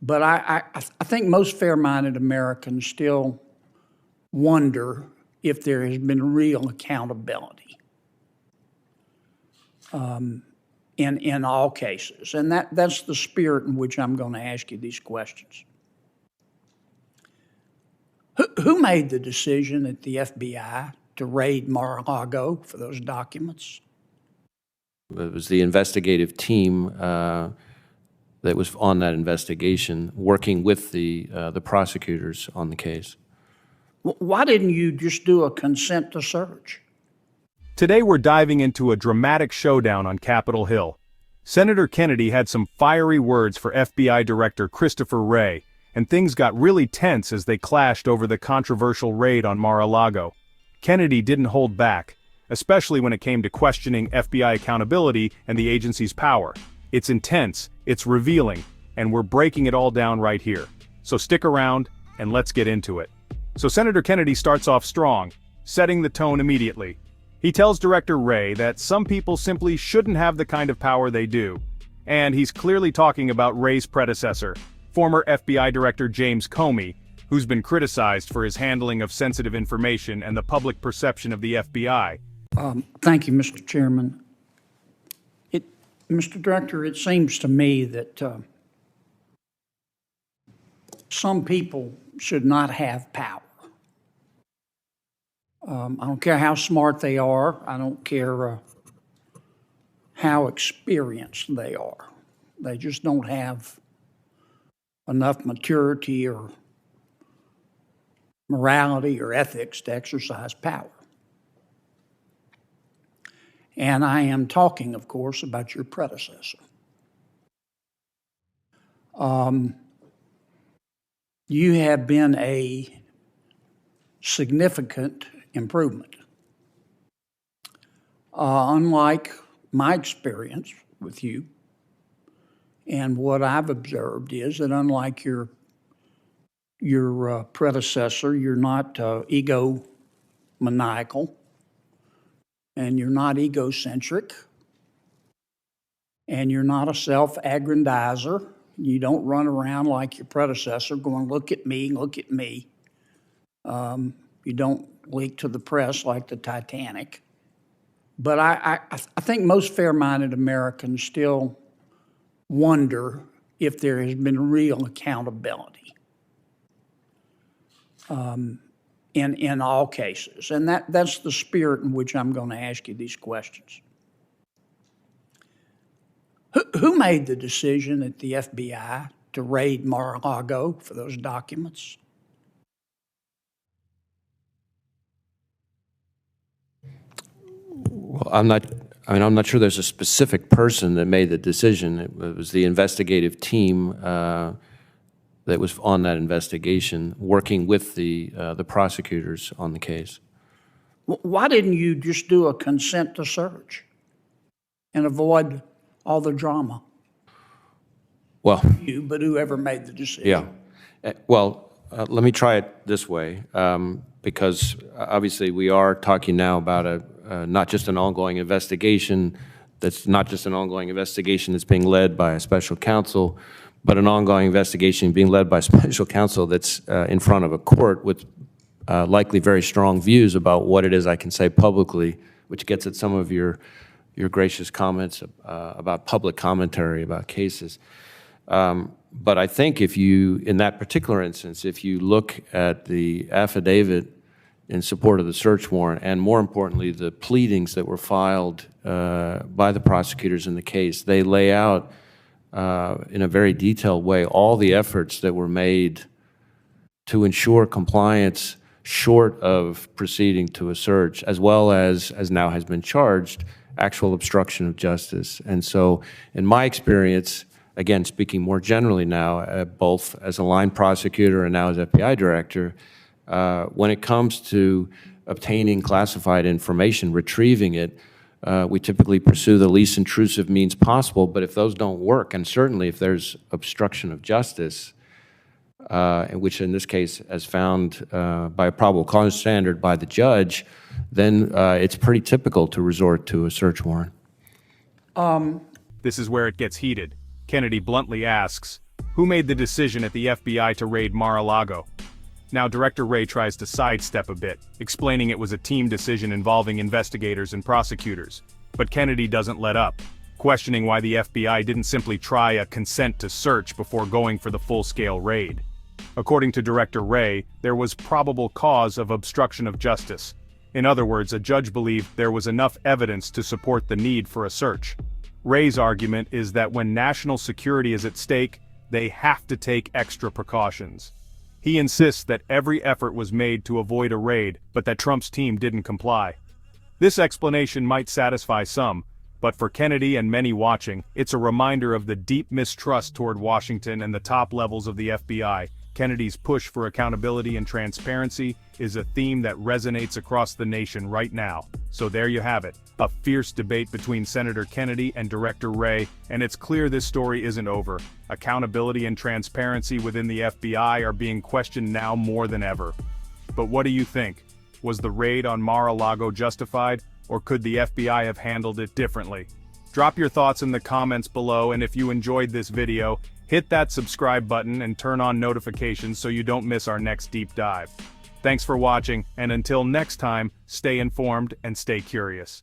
But I think most fair-minded Americans still wonder if there has been real accountability in all cases. And that's the spirit in which I'm going to ask you these questions. Who made the decision at the FBI to raid Mar-a-Lago for those documents? It was the investigative team that was on that investigation, working with the prosecutors on the case. Why didn't you just do a consent to search? Today we're diving into a dramatic showdown on Capitol Hill. Senator Kennedy had some fiery words for FBI Director Christopher Wray, and things got really tense as they clashed over the controversial raid on Mar-a-Lago. Kennedy didn't hold back, especially when it came to questioning FBI accountability and the agency's power. It's intense, it's revealing, and we're breaking it all down right here. So stick around, and let's get into it. So Senator Kennedy starts off strong, setting the tone immediately. He tells Director Wray that some people simply shouldn't have the kind of power they do. And he's clearly talking about Wray's predecessor, former FBI Director James Comey, who's been criticized for his handling of sensitive information and the public perception of the FBI. Thank you, Mr. Chairman. Mr. Director, it seems to me that some people should not have power. I don't care how smart they are. I don't care how experienced they are. They just don't have enough maturity or morality or ethics to exercise power. And I am talking, of course, about your predecessor. You have been a significant improvement. Unlike my experience with you, and what I've observed is that unlike your predecessor, you're not egomaniacal, and you're not egocentric, and you're not a self-aggrandizer. You don't run around like your predecessor going, look at me, look at me. You don't leak to the press like the Titanic. But I think most fair-minded Americans still wonder if there has been real accountability in all cases. And that's the spirit in which I'm going to ask you these questions. Who made the decision at the FBI to raid Mar-a-Lago for those documents? Well, I'm not sure there's a specific person that made the decision. It was the investigative team that was on that investigation, working with the prosecutors on the case. Why didn't you just do a consent to search and avoid all the drama? Well, you, but whoever made the decision. Yeah. Well, let me try it this way, because obviously we are talking now about not just an ongoing investigation. That's not just an ongoing investigation that's being led by a special counsel, but an ongoing investigation being led by a special counsel that's in front of a court with likely very strong views about what it is I can say publicly, which gets at some of your gracious comments about public commentary about cases. But I think if you, in that particular instance, if you look at the affidavit in support of the search warrant, and more importantly, the pleadings that were filed by the prosecutors in the case, they lay out in a very detailed way all the efforts that were made to ensure compliance short of proceeding to a search, as well as now has been charged, actual obstruction of justice. And so, in my experience, again, speaking more generally now, both as a line prosecutor and now as FBI director, when it comes to obtaining classified information, retrieving it, we typically pursue the least intrusive means possible, but if those don't work, and certainly if there's obstruction of justice, which in this case as found by a probable cause standard by the judge, then it's pretty typical to resort to a search warrant. This is where it gets heated. Kennedy bluntly asks, Who made the decision at the FBI to raid Mar-a-Lago? Now Director Wray tries to sidestep a bit, explaining it was a team decision involving investigators and prosecutors. But Kennedy doesn't let up, questioning why the FBI didn't simply try a consent to search before going for the full-scale raid. According to Director Wray, there was probable cause of obstruction of justice. In other words, a judge believed there was enough evidence to support the need for a search. Wray's argument is that when national security is at stake, they have to take extra precautions. He insists that every effort was made to avoid a raid, but that Trump's team didn't comply. This explanation might satisfy some, but for Kennedy and many watching, it's a reminder of the deep mistrust toward Washington and the top levels of the FBI. Kennedy's push for accountability and transparency is a theme that resonates across the nation right now. So there you have it, a fierce debate between Senator Kennedy and Director Wray, and it's clear this story isn't over. Accountability and transparency within the FBI are being questioned now more than ever. But what do you think? Was the raid on Mar-a-Lago justified, or could the FBI have handled it differently? Drop your thoughts in the comments below, and if you enjoyed this video, hit that subscribe button and turn on notifications so you don't miss our next deep dive. Thanks for watching, and until next time, stay informed and stay curious.